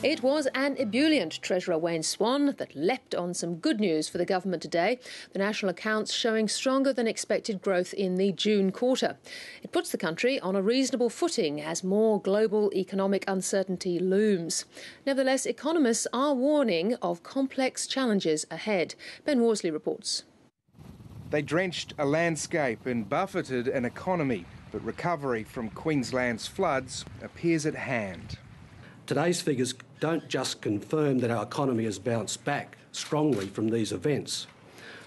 It was an ebullient Treasurer Wayne Swan that leapt on some good news for the government today. The national accounts showing stronger than expected growth in the June quarter. It puts the country on a reasonable footing as more global economic uncertainty looms. Nevertheless, economists are warning of complex challenges ahead. Ben Worsley reports. They drenched a landscape and buffeted an economy, but recovery from Queensland's floods appears at hand. Today's figures don't just confirm that our economy has bounced back strongly from these events,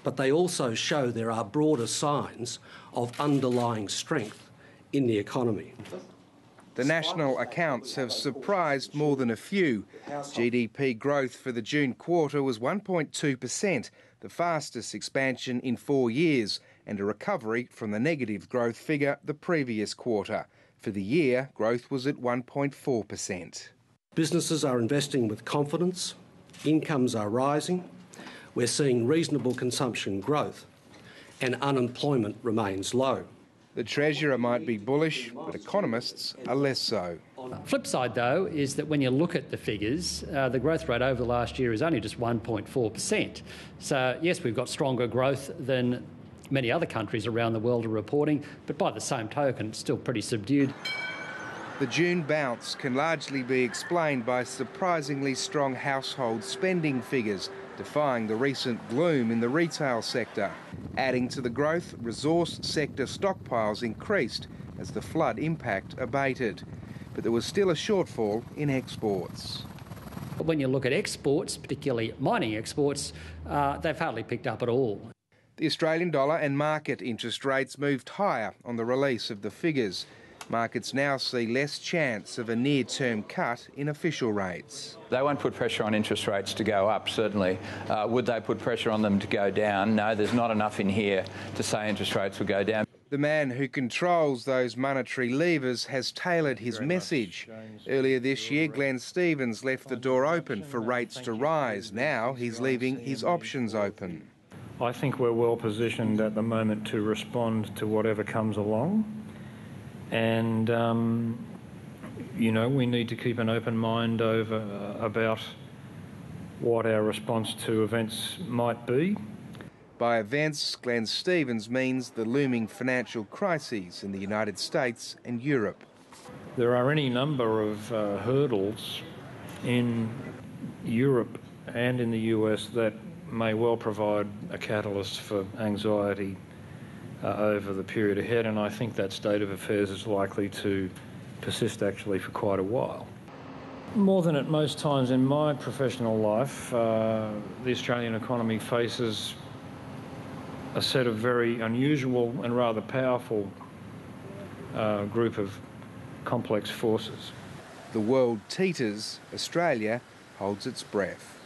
but they also show there are broader signs of underlying strength in the economy. The national accounts have surprised more than a few. GDP growth for the June quarter was 1.2%, the fastest expansion in 4 years, and a recovery from the negative growth figure the previous quarter. For the year, growth was at 1.4%. Businesses are investing with confidence, incomes are rising, we're seeing reasonable consumption growth, and unemployment remains low. The Treasurer might be bullish, but economists are less so. Flip side, though, is that when you look at the figures, the growth rate over the last year is only just 1.4%. So, yes, we've got stronger growth than many other countries around the world are reporting, but by the same token, it's still pretty subdued. The June bounce can largely be explained by surprisingly strong household spending figures, defying the recent gloom in the retail sector. Adding to the growth, resource sector stockpiles increased as the flood impact abated. But there was still a shortfall in exports. When you look at exports, particularly mining exports, they've hardly picked up at all. The Australian dollar and market interest rates moved higher on the release of the figures. Markets now see less chance of a near-term cut in official rates. They won't put pressure on interest rates to go up, certainly. Would they put pressure on them to go down? No, there's not enough in here to say interest rates will go down. The man who controls those monetary levers has tailored his message. Earlier this year, Glenn Stevens left the door open for rates to rise. Now he's leaving his options open. I think we're well positioned at the moment to respond to whatever comes along. And, we need to keep an open mind about what our response to events might be. By events, Glenn Stevens means the looming financial crises in the United States and Europe. There are any number of hurdles in Europe and in the US that may well provide a catalyst for anxiety over the period ahead, and I think that state of affairs is likely to persist actually for quite a while. More than at most times in my professional life, the Australian economy faces a set of very unusual and rather powerful group of complex forces. The world teeters, Australia holds its breath.